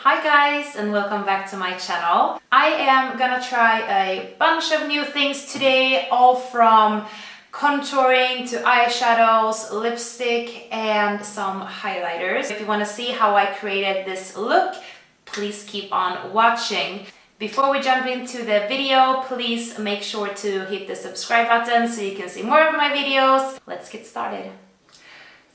Hi guys, and welcome back to my channel. I am gonna try a bunch of new things today, all from contouring to eyeshadows, lipstick, and some highlighters. If you want to see how I created this look, please keep on watching. Before we jump into the video, please make sure to hit the subscribe button so you can see more of my videos. Let's get started.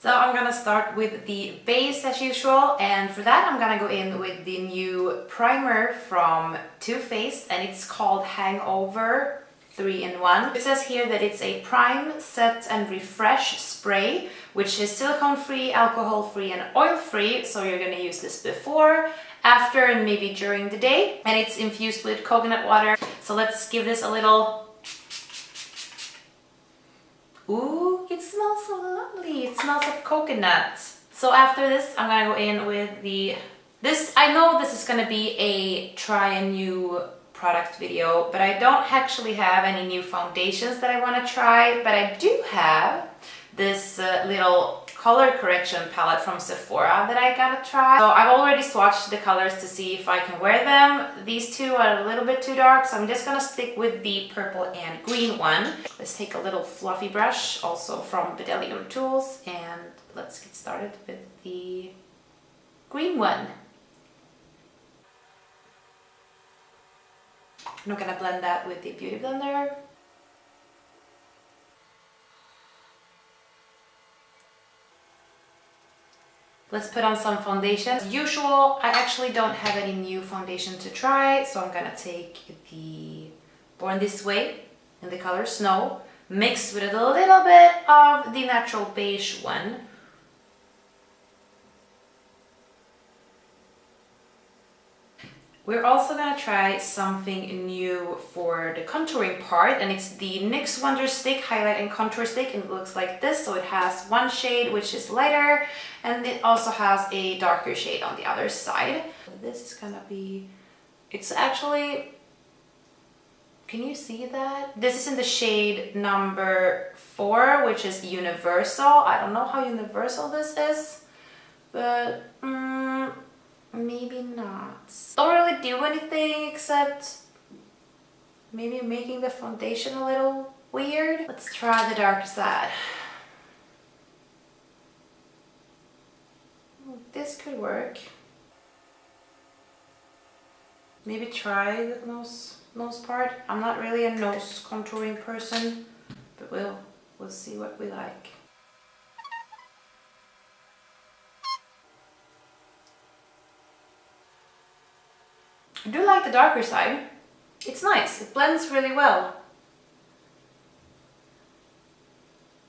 So I'm gonna start with the base as usual, and for that I'm gonna go in with the new primer from Toofaced, and it's called Hangover 3-in-1. It says here that it's a prime, set and refresh spray, which is silicone free, alcohol free and oil free, so you're gonna use this before, after and maybe during the day, and it's infused with coconut water. So let's give this a little. Ooh, it smells so lovely. It smells of coconut. So after this, I'm gonna go in with this. I know this is gonna be a try a new product video, but I don't actually have any new foundations that I wanna try, but I do have this little color correction palette from Sephora that I gotta try. So I've already swatched the colors to see if I can wear them. These two are a little bit too dark, so I'm just gonna stick with the purple and green one. Let's take a little fluffy brush, also from Petal Tools, and let's get started with the green one. I'm gonna blend that with the Beauty Blender. Let's put on some foundation. As usual, I actually don't have any new foundation to try, so I'm gonna take the Born This Way in the color Snow, mixed with a little bit of the natural beige one. We're also gonna try something new for the contouring part, and it's the NYX Wonder Stick Highlight and Contour Stick, and it looks like this. So it has one shade which is lighter, and it also has a darker shade on the other side. This is gonna be, it's actually, can you see that? This is in the shade number 4, which is Universal. I don't know how universal this is, but maybe not. Don't really do anything except maybe making the foundation a little weird. Let's try the dark side. This could work. Maybe try the nose part. I'm not really a nose contouring person, but we'll see what we like. I do like the darker side. It's nice, it blends really well.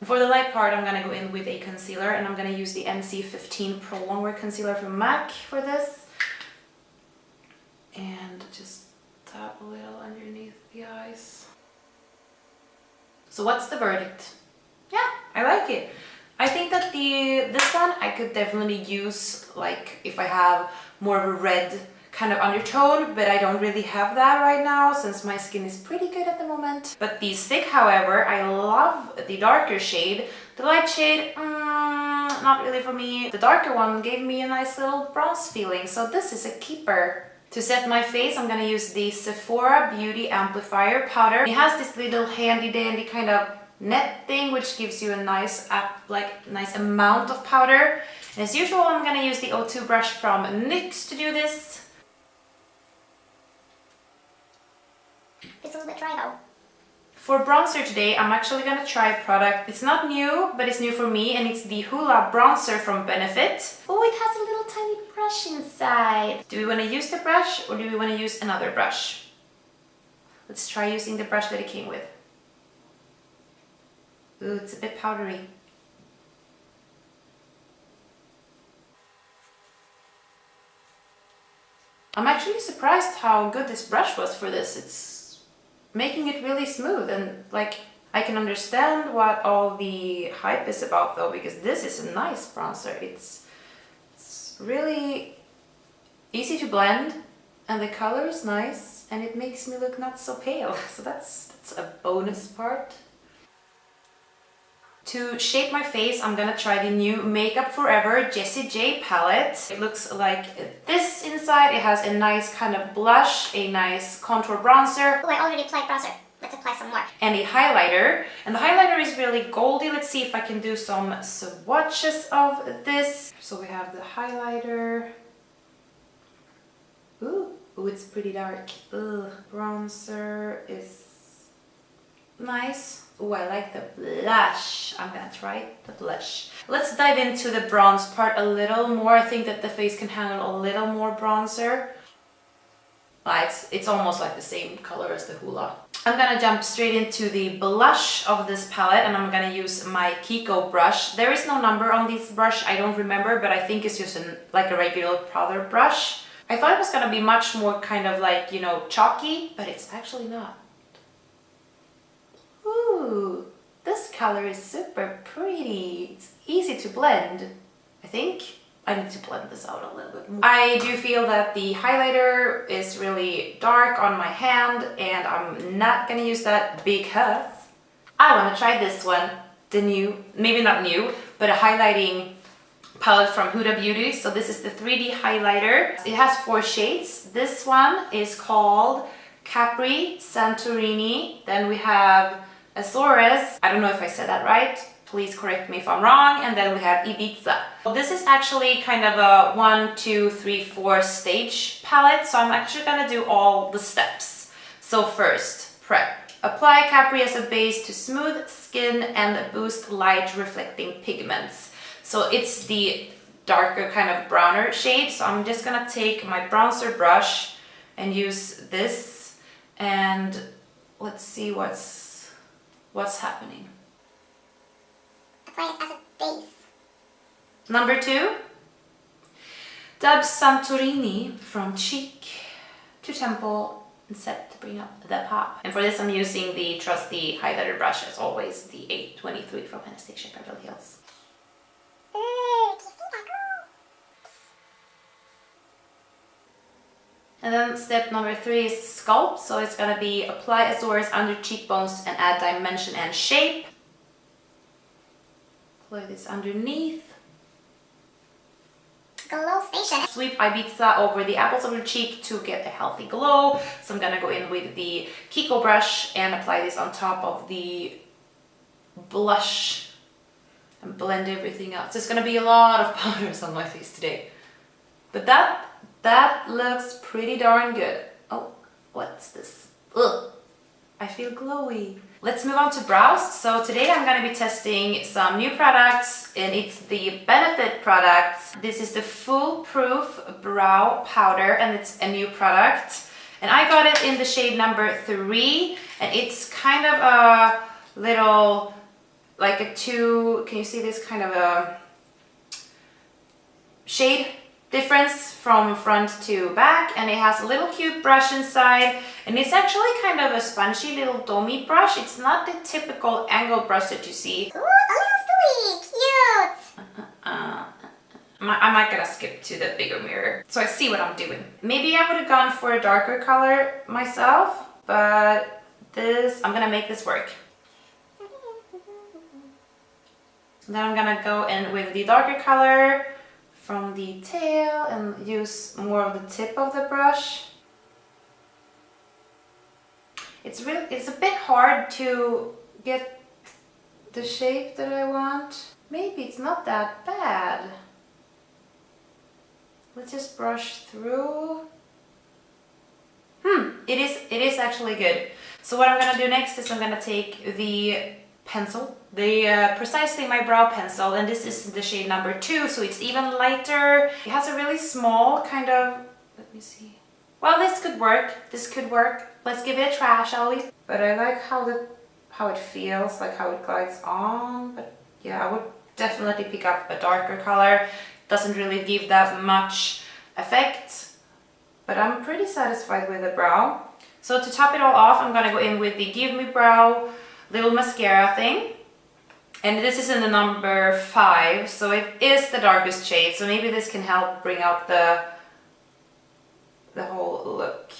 For the light part, I'm gonna go in with a concealer, and I'm gonna use the NC15 Pro Longwear Concealer from MAC for this. And just tap a little underneath the eyes. So what's the verdict? Yeah, I like it. I think that this one I could definitely use, like if I have more of a red kind of undertone, but I don't really have that right now since my skin is pretty good at the moment. But the stick, however, I love the darker shade. The light shade, not really for me. The darker one gave me a nice little bronze feeling, so this is a keeper. To set my face, I'm gonna use the Sephora Beauty Amplifier powder. It has this little handy dandy kind of net thing, which gives you a nice nice amount of powder. And as usual, I'm gonna use the O2 brush from NYX to do this. It's a little bit dry though. For bronzer today, I'm actually gonna try a product. It's not new, but it's new for me, and it's the Hola Bornzer from Benefit. Oh, it has a little tiny brush inside. Do we want to use the brush, or do we want to use another brush? Let's try using the brush that it came with. Ooh, it's a bit powdery. I'm actually surprised how good this brush was for this. It's making it really smooth, and like I can understand what all the hype is about though, because this is a nice bronzer. It's really easy to blend, and the color is nice, and it makes me look not so pale. So that's a bonus part. To shape my face, I'm gonna try the new Makeup Forever Jessie J palette. It looks like this inside. It has a nice kind of blush, a nice contour bronzer. Oh, I already applied bronzer. Let's apply some more. And a highlighter. And the highlighter is really goldy. Let's see if I can do some swatches of this. So we have the highlighter. Ooh, it's pretty dark. Ugh. Bronzer is nice. Oh, I like the blush. I'm gonna try the blush. Let's dive into the bronze part a little more. I think that the face can handle a little more bronzer. It's almost like the same color as the Hula. I'm gonna jump straight into the blush of this palette, and I'm gonna use my Kiko brush. There is no number on this brush, I don't remember, but I think it's just like a regular powder brush. I thought it was gonna be much more kind of like, you know, chalky, but it's actually not. Ooh, this color is super pretty. It's easy to blend, I think. I need to blend this out a little bit more. I do feel that the highlighter is really dark on my hand, and I'm not gonna use that because I wanna try this one. The new, maybe not new, but a highlighting palette from Huda Beauty. So this is the 3D highlighter. It has 4 shades. This one is called Capri Santorini. Then we have Azores. I don't know if I said that right. Please correct me if I'm wrong. And then we have Ibiza. This is actually kind of a 1, 2, 3, 4 stage palette. So I'm actually gonna do all the steps. So first, prep. Apply Capri as a base to smooth skin and boost light reflecting pigments. So it's the darker kind of browner shade. So I'm just gonna take my bronzer brush and use this, and let's see what's happening. Apply it as a base. Number 2, dab Santorini from cheek to temple and set to bring up the pop. And for this I'm using the trusty highlighter brush as always, the 823 from Anastasia Beverly Hills. And then step number 3 is sculpt. So it's gonna be apply Azores under cheekbones and add dimension and shape. Apply this underneath. Glow station. Sweep Ibiza over the apples of your cheek to get a healthy glow. So I'm gonna go in with the Kiko brush and apply this on top of the blush and blend everything out. So it's gonna be a lot of powders on my face today. But that looks pretty darn good. Oh, what's this? Ugh, I feel glowy. Let's move on to brows. So today I'm gonna be testing some new products, and it's the Benefit products. This is the Foolproof Brow Powder, and it's a new product. And I got it in the shade number 3, and it's kind of a little, like a 2, can you see this kind of a shade difference from front to back, and it has a little cute brush inside, and it's actually kind of a spongy little domy brush. It's not the typical angled brush that you see. Ooh, a little sweet, cute. I might gonna skip to the bigger mirror so I see what I'm doing. Maybe I would have gone for a darker color myself, but I'm gonna make this work. Then I'm gonna go in with the darker color from the tail and use more of the tip of the brush. It's a bit hard to get the shape that I want. Maybe it's not that bad. Let's just brush through. It is actually good. So what I'm gonna do next is I'm gonna take the pencil, the Precisely My Brow pencil, and this is the shade number 2, so it's even lighter. It has a really small kind of, let me see. Well, this could work. Let's give it a try, shall we? But I like how it feels, like how it glides on. But yeah, I would definitely pick up a darker color. Doesn't really give that much effect, but I'm pretty satisfied with the brow. So to top it all off, I'm gonna go in with the Give Me Brow little mascara thing, and this is in the number 5, so it is the darkest shade, so maybe this can help bring out the whole look.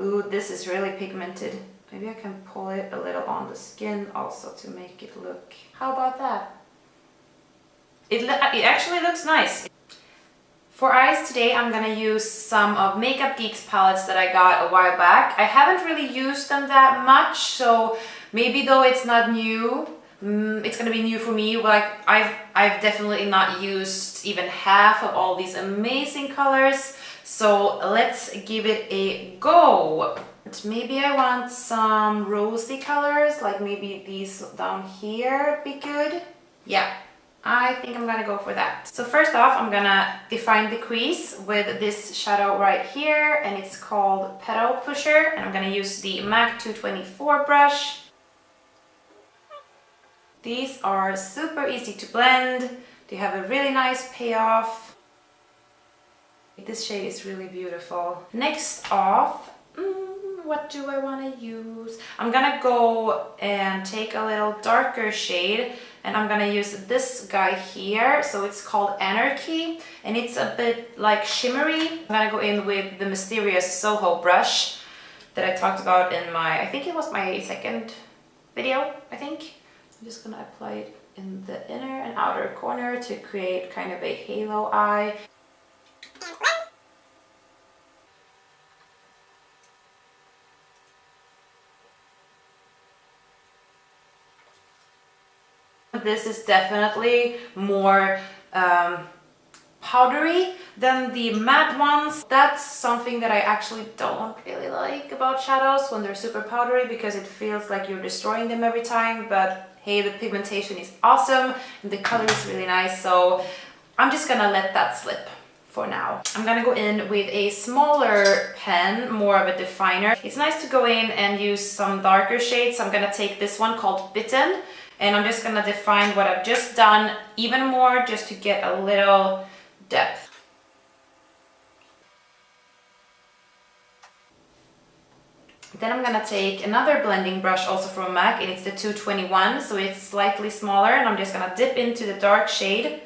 Ooh, this is really pigmented. Maybe I can pull it a little on the skin also to make it look... How about that? It actually looks nice. For eyes today, I'm gonna use some of Makeup Geek's palettes that I got a while back. I haven't really used them that much, so maybe though it's not new, it's gonna be new for me. Like I've definitely not used even half of all these amazing colors. So let's give it a go. Maybe I want some rosy colors, like maybe these down here would be good. Yeah, I think I'm gonna go for that. So first off, I'm gonna define the crease with this shadow right here, and it's called Petal Pusher, and I'm gonna use the MAC 224 brush. These are super easy to blend. They have a really nice payoff. This shade is really beautiful. Next off, what do I want to use? I'm gonna go and take a little darker shade, and I'm gonna use this guy here. So it's called Anarchy, and it's a bit like shimmery. I'm gonna go in with the mysterious Soho brush that I talked about in my, I think it was my second video, I think. I'm just gonna apply it in the inner and outer corner to create kind of a halo eye. This is definitely more powdery than the matte ones. That's something that I actually don't really like about shadows when they're super powdery, because it feels like you're destroying them every time. But hey, the pigmentation is awesome and the color is really nice, so I'm just gonna let that slip for now. I'm gonna go in with a smaller pen, more of a definer. It's nice to go in and use some darker shades. So I'm gonna take this one called Bitten, and I'm just gonna define what I've just done even more, just to get a little depth. Then I'm gonna take another blending brush also from MAC, and it's the 221, so it's slightly smaller, and I'm just gonna dip into the dark shade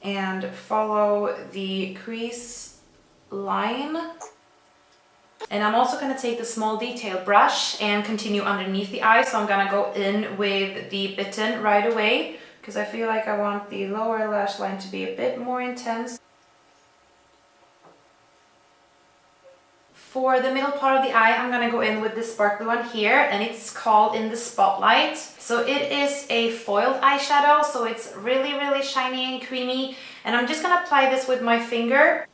and follow the crease line. And I'm also gonna take the small detail brush and continue underneath the eye. So I'm gonna go in with the Bitten right away, because I feel like I want the lower lash line to be a bit more intense. For the middle part of the eye, I'm gonna go in with this sparkly one here, and it's called In the Spotlight. So it is a foiled eyeshadow, so it's really, really shiny and creamy. And I'm just gonna apply this with my finger.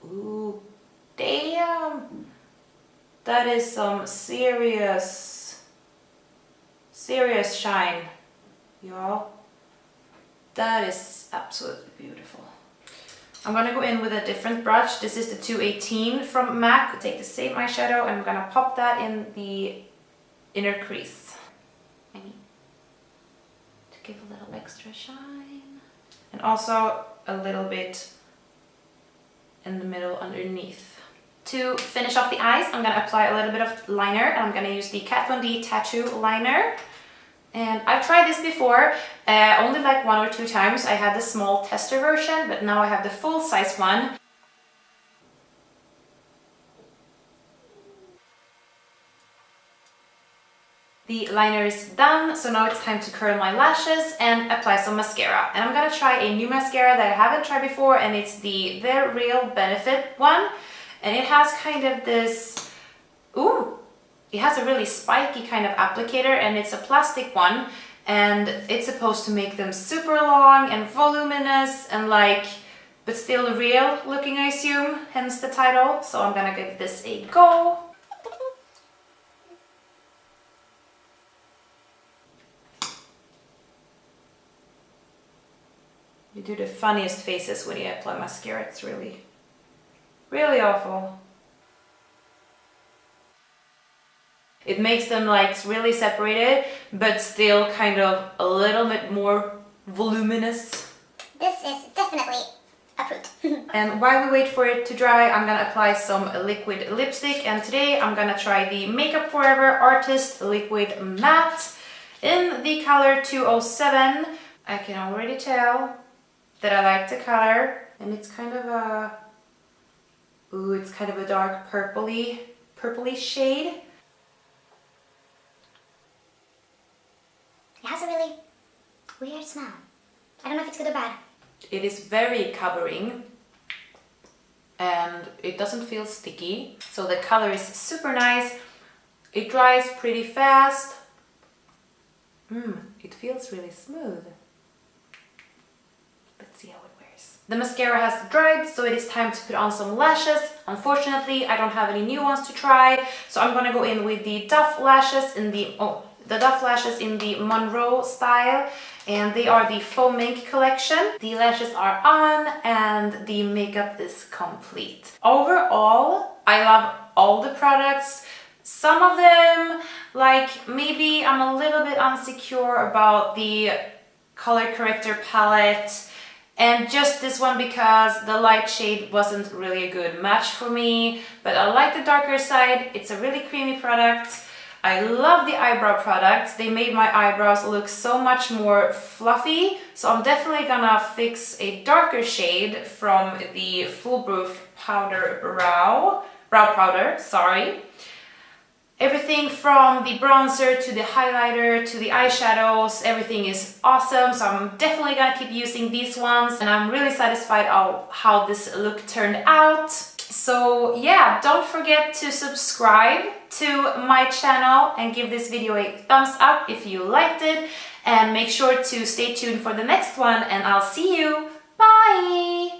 Ooh, damn! That is some serious shine, y'all. That is absolutely beautiful. I'm gonna go in with a different brush. This is the 218 from MAC. Take the same eyeshadow, and I'm gonna pop that in the inner crease. I need to give a little extra shine. And also a little bit in the middle underneath. To finish off the eyes, I'm gonna apply a little bit of liner, and I'm gonna use the Kat Von D Tattoo Liner. And I've tried this before, only like 1 or 2 times. I had the small tester version, but now I have the full size one. The liner is done, so now it's time to curl my lashes and apply some mascara. And I'm gonna try a new mascara that I haven't tried before, and it's the Real Benefit one. And it has kind of this, it has a really spiky kind of applicator, and it's a plastic one, and it's supposed to make them super long and voluminous and like, but still real looking, I assume, hence the title. So I'm gonna give this a go. You do the funniest faces when you apply mascara. It's really, really awful. It makes them like really separated, but still kind of a little bit more voluminous. This is definitely approved. And while we wait for it to dry, I'm gonna apply some liquid lipstick. And today I'm gonna try the Makeup Forever Artist Liquid Matte in the color 207. I can already tell that I like the color, and it's kind of a, it's kind of a dark purpley shade. smell. I don't know if it's good or bad. It is very covering and it doesn't feel sticky. So the color is super nice. It dries pretty fast. It feels really smooth. Let's see how it wears. The mascara has dried, so it is time to put on some lashes. Unfortunately, I don't have any new ones to try, so I'm gonna go in with the DUFF Lashes in the DUFF Lashes in the Monroe style, and they are the Faux Mink collection. The lashes are on and the makeup is complete. Overall, I love all the products. Some of them, like maybe I'm a little bit insecure about the color corrector palette, and just this one because the light shade wasn't really a good match for me, but I like the darker side. It's a really creamy product. I love the eyebrow products. They made my eyebrows look so much more fluffy, so I'm definitely gonna fix a darker shade from the Foolproof powder brow powder, sorry. Everything from the bronzer to the highlighter to the eyeshadows, everything is awesome, so I'm definitely gonna keep using these ones, and I'm really satisfied of how this look turned out. So yeah, don't forget to subscribe to my channel and give this video a thumbs up if you liked it, and make sure to stay tuned for the next one, and I'll see you. Bye!